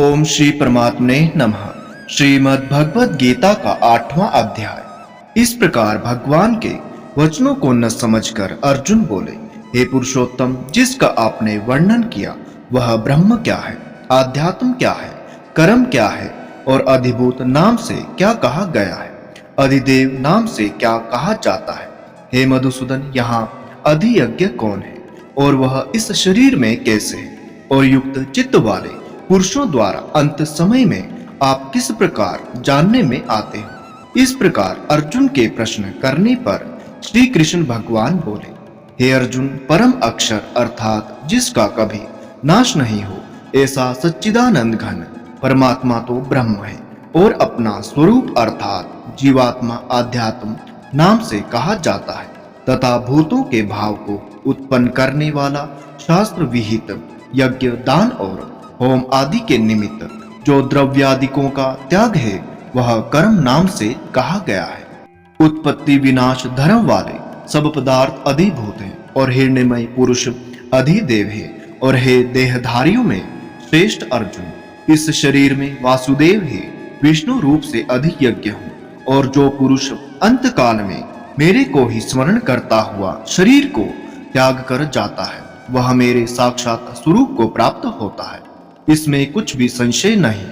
ओम श्री परमात्मने नमः। श्रीमद् भगवद गीता का 8वां अध्याय। इस प्रकार भगवान के वचनों को न समझकर अर्जुन बोले, हे पुरुषोत्तम, जिसका आपने वर्णन किया वह ब्रह्म क्या है, आध्यात्म क्या है, कर्म क्या है और अधिभूत नाम से क्या कहा गया है, अधिदेव नाम से क्या कहा जाता है। हे मधुसूदन, यहाँ अधियज्ञ कौन है और वह इस शरीर में कैसे है, और युक्त चित्त वाले पुरुषों द्वारा अंत समय में आप किस प्रकार जानने में आते हो। इस प्रकार अर्जुन के प्रश्न करने पर श्री कृष्ण भगवान बोले, हे अर्जुन, परम अक्षर अर्थात जिसका कभी नाश नहीं हो ऐसा सच्चिदानंद घन परमात्मा तो ब्रह्म है, और अपना स्वरूप अर्थात जीवात्मा आध्यात्म नाम से कहा जाता है, तथा भूतों के भाव को उत्पन्न करने वाला शास्त्र विहित यज्ञ, दान और होम आदि के निमित्त जो द्रव्यादिकों का त्याग है वह कर्म नाम से कहा गया है। उत्पत्ति विनाश धर्म वाले सब पदार्थ अधिभूत हैं और हिरण्यमय पुरुष अधिदेव है। और हे देहधारियों में श्रेष्ठ अर्जुन, इस शरीर में वासुदेव है विष्णु रूप से अधियज्ञ हूँ, और जो पुरुष अंत काल में मेरे को ही स्मरण करता हुआ शरीर को त्याग कर जाता है वह मेरे साक्षात स्वरूप को प्राप्त होता है। इसमें कुछ भी संशय नहीं,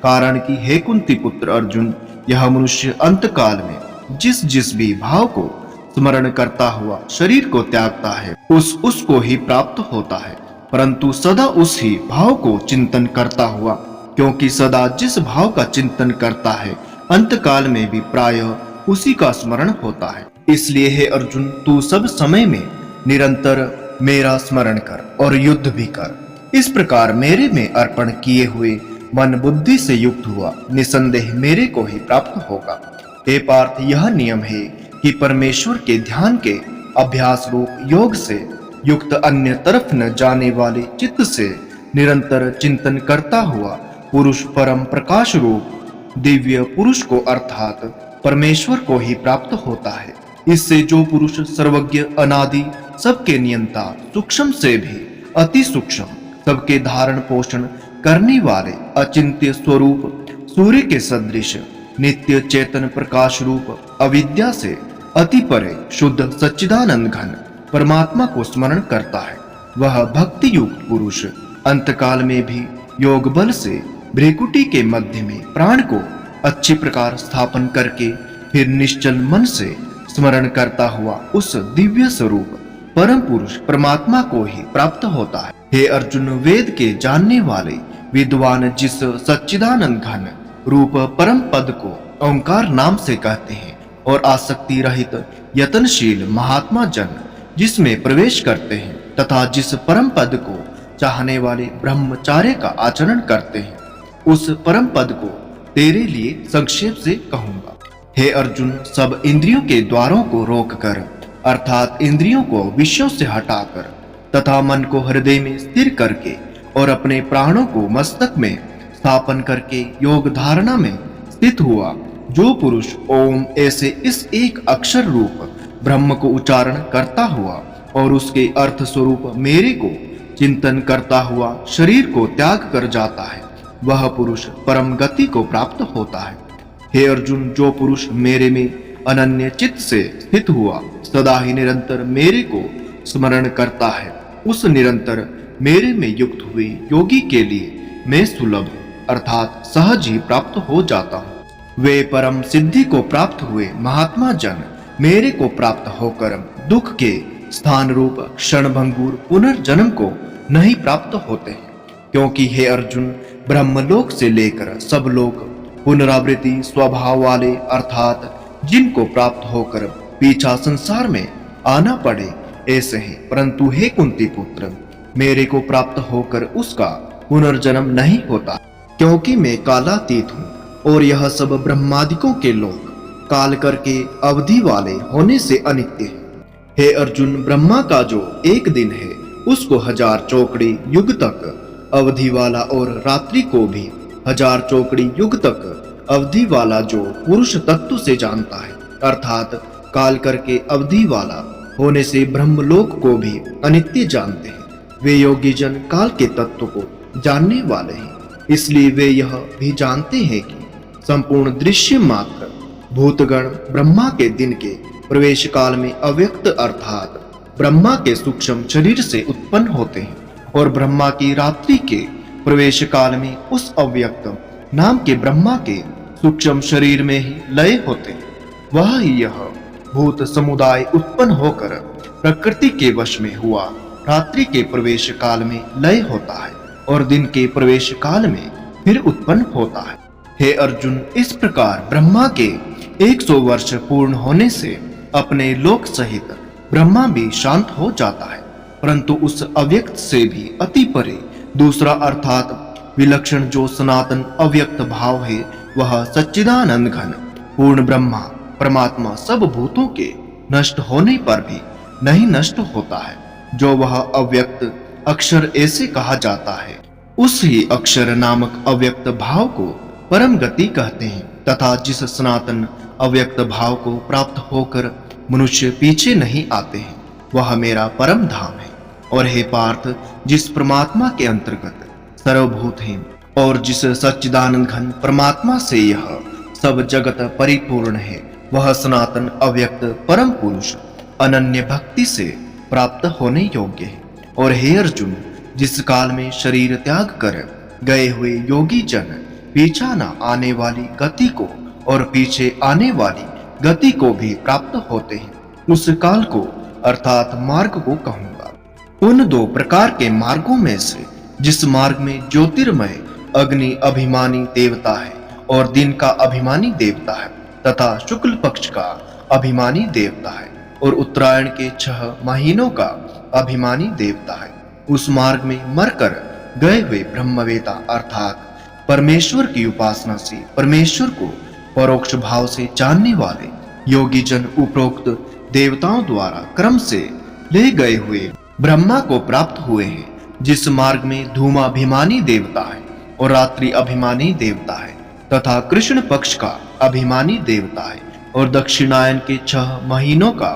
कारण कि हे कुंती पुत्र अर्जुन, यह मनुष्य अंत काल में जिस जिस भी भाव को स्मरण करता हुआ शरीर को त्यागता है उसको ही प्राप्त होता है, परंतु सदा उस ही भाव को चिंतन करता हुआ, क्योंकि सदा जिस भाव का चिंतन करता है अंत काल में भी प्रायः उसी का स्मरण होता है। इसलिए हे अर्जुन, तू सब समय में निरंतर मेरा स्मरण कर और युद्ध भी कर। इस प्रकार मेरे में अर्पण किए हुए मन बुद्धि से युक्त हुआ निसंदेह मेरे को ही प्राप्त होगा। हे पार्थ, यह नियम है कि परमेश्वर के ध्यान के अभ्यास रूप योग से युक्त अन्य तरफ न जाने वाले चित्त से निरंतर चिंतन करता हुआ पुरुष परम प्रकाश रूप दिव्य पुरुष को अर्थात परमेश्वर को ही प्राप्त होता है। इससे जो पुरुष सर्वज्ञ अनादि सबके नियंता सूक्ष्म से भी अति सूक्ष्म सबके धारण पोषण करने वाले अचिंत्य स्वरूप सूर्य के सदृश नित्य चेतन प्रकाश रूप अविद्या से अति परे शुद्ध सच्चिदानंद घन परमात्मा को स्मरण करता है, वह भक्ति युक्त पुरुष अंतकाल में भी योग बल से भ्रिकुटी के मध्य में प्राण को अच्छी प्रकार स्थापन करके फिर निश्चल मन से स्मरण करता हुआ उस दिव्य स्वरूप परम पुरुष परमात्मा को ही प्राप्त होता है। हे अर्जुन, वेद के जानने वाले विद्वान जिस सच्चिदानंद घन रूप परम पद को ओंकार नाम से कहते हैं, और आसक्ति रहित यतनशील महात्मा जन जिसमें प्रवेश करते हैं, तथा जिस परम पद को चाहने वाले ब्रह्मचार्य का आचरण करते हैं, उस परम पद को तेरे लिए संक्षेप से कहूंगा। हे अर्जुन, सब इंद्रियों के द्वारों को रोककर अर्थात इंद्रियों को विषयों से हटाकर तथा मन को हृदय में स्थिर करके और अपने प्राणों को मस्तक में स्थापन करके योग धारणा में स्थित हुआ जो पुरुष ओम ऐसे इस एक अक्षर रूप ब्रह्म को उच्चारण करता हुआ और उसके अर्थ स्वरूप मेरे को चिंतन करता हुआ शरीर को त्याग कर जाता है, वह पुरुष परम गति को प्राप्त होता है। हे अर्जुन, जो पुरुष मेरे में अनन्य चित्त से स्थित हुआ सदा ही निरंतर मेरे को स्मरण करता है, उस निरंतर मेरे में युक्त हुए योगी के लिए मैं सुलभ अर्थात सहज ही प्राप्त हो जाता हूँ। वे परम सिद्धि को प्राप्त हुए महात्मा जन मेरे को प्राप्त होकर दुख के स्थान रूप क्षणभंगुर पुनर्जन्म को नहीं प्राप्त होते हैं, क्योंकि हे अर्जुन, ब्रह्मलोक से लेकर सब लोग पुनरावृत्ति स्वभाव वाले अर्थात जिनको प्राप्त होकर पीछा संसार में आना पड़े ऐसे हैं, परंतु हे कुंती पुत्र, मेरे को प्राप्त होकर उसका पुनर्जन्म नहीं होता, क्योंकि मैं कालातीत हूँ और यह सब ब्रह्मादिकों के लोग काल करके अवधि वाले होने से अनित्य है। हे अर्जुन, ब्रह्मा का जो एक दिन है उसको 1000 चौकड़ी युग तक अवधि वाला और रात्रि को भी 1000 चौकड़ी युग तक अवधि वाला जो पुरुष तत्व से जानता है अर्थात काल करके अवधि वाला होने से ब्रह्मलोक को भी अनित्य जानते हैं। वे योगी जन काल के तत्व को जानने वाले हैं इसलिए वे यह भी जानते हैं कि संपूर्ण दृश्य मात्र भूतगण ब्रह्मा के दिन के प्रवेश काल में अव्यक्त अर्थात ब्रह्मा के सूक्ष्म शरीर से उत्पन्न होते हैं और ब्रह्मा की रात्रि के प्रवेश काल में उस अव्यक्त नाम के ब्रह्मा के सूक्ष्म शरीर में ही लय होते हैं। वह ही यह भूत समुदाय उत्पन्न होकर प्रकृति के वश में हुआ रात्रि के प्रवेश काल में लय होता है और दिन के प्रवेश काल में फिर उत्पन्न होता है। हे अर्जुन, इस प्रकार ब्रह्मा के 100 वर्ष पूर्ण होने से अपने लोक सहित ब्रह्मा भी शांत हो जाता है, परंतु उस अव्यक्त से भी अति परे दूसरा अर्थात विलक्षण जो सनातन अव्यक्त भाव है वह सच्चिदानंद घन पूर्ण ब्रह्मा परमात्मा सब भूतों के नष्ट होने पर भी नहीं नष्ट होता है। जो वह अव्यक्त अक्षर ऐसे कहा जाता है, उस ही अक्षर नामक अव्यक्त भाव को परम गति कहते हैं तथा जिस सनातन अव्यक्त भाव को प्राप्त होकर मनुष्य पीछे नहीं आते हैं वह मेरा परम धाम है। और हे पार्थ, जिस परमात्मा के अंतर्गत सर्वभूत हैं और जिस सच्चिदानंद घन परमात्मा से यह सब जगत परिपूर्ण है वह सनातन अव्यक्त परम पुरुष अनन्य भक्ति से प्राप्त होने योग्य है। और हे अर्जुन, जिस काल में शरीर त्याग कर गए हुए योगी जन पीछा न आने वाली गति को और पीछे आने वाली गति को भी प्राप्त होते हैं, उस काल को अर्थात मार्ग को कहूंगा। उन दो प्रकार के मार्गों में से जिस मार्ग में ज्योतिर्मय अग्नि अभिमानी देवता है और दिन का अभिमानी देवता है तथा शुक्ल पक्ष का अभिमानी देवता है और उत्तरायण के 6 महीनों का अभिमानी देवता है, उस मार्ग में मरकर गए हुए ब्रह्मवेता अर्थात परमेश्वर की उपासना से परमेश्वर को परोक्ष भाव से जानने वाले योगी जन उपरोक्त देवताओं द्वारा क्रम से ले गए हुए ब्रह्मा को प्राप्त हुए हैं। जिस मार्ग में धूमाभिमानी देवता है और रात्रि अभिमानी देवता है तथा कृष्ण पक्ष का अभिमानी देवता है और दक्षिणायन के 6 महीनों का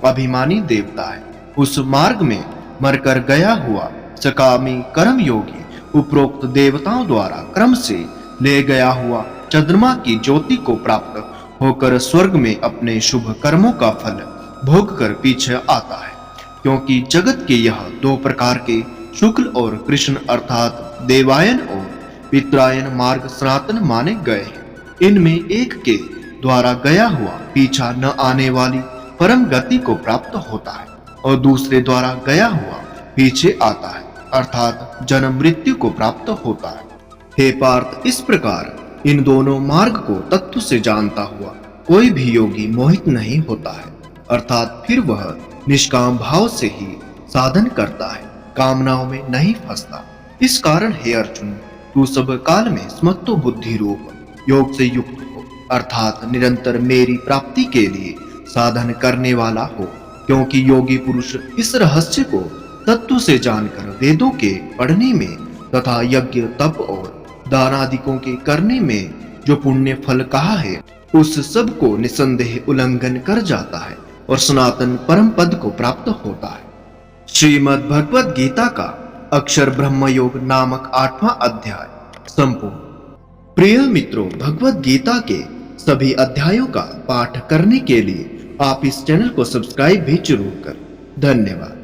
अभिमानी देवता है, उस मार्ग में मरकर गया हुआ सकामी कर्म योगी उपरोक्त देवताओं द्वारा क्रम से ले गया हुआ चंद्रमा की ज्योति को प्राप्त होकर स्वर्ग में अपने शुभ कर्मों का फल भोग कर पीछे आता है। क्योंकि जगत के यह 2 प्रकार के शुक्ल और कृष्ण अर्थात देवायन और पितरायन मार्ग सनातन माने गए हैं। इनमें एक के द्वारा गया हुआ पीछा न आने वाली परम गति को प्राप्त होता है और दूसरे द्वारा गया हुआ पीछे आता है अर्थात जन्म मृत्यु को प्राप्त होता है। हे पार्थ, इस प्रकार इन दोनों मार्ग को तत्व से जानता हुआ कोई भी योगी मोहित नहीं होता है अर्थात फिर वह निष्काम भाव से ही साधन करता है, कामनाओं में नहीं फंसता। इस कारण हे अर्जुन, तू सब काल में स्मत्तो बुद्धि रूप योग से युक्त हो अर्थात निरंतर मेरी प्राप्ति के लिए साधन करने वाला हो। क्योंकि योगी पुरुष इस रहस्य को तत्व से जानकर वेदों के पढ़ने में तथा यज्ञ तप और दानादिकों के करने में जो पुण्य फल कहा है उस सब को निसंदेह उल्लंघन कर जाता है और सनातन परम पद को प्राप्त होता है। श्रीमद् भगवद गीता का अक्षर ब्रह्म योग नामक 8वां अध्याय संपूर्ण। प्रिय मित्रों, भगवद गीता के सभी अध्यायों का पाठ करने के लिए आप इस चैनल को सब्सक्राइब भी जरूर करें। धन्यवाद।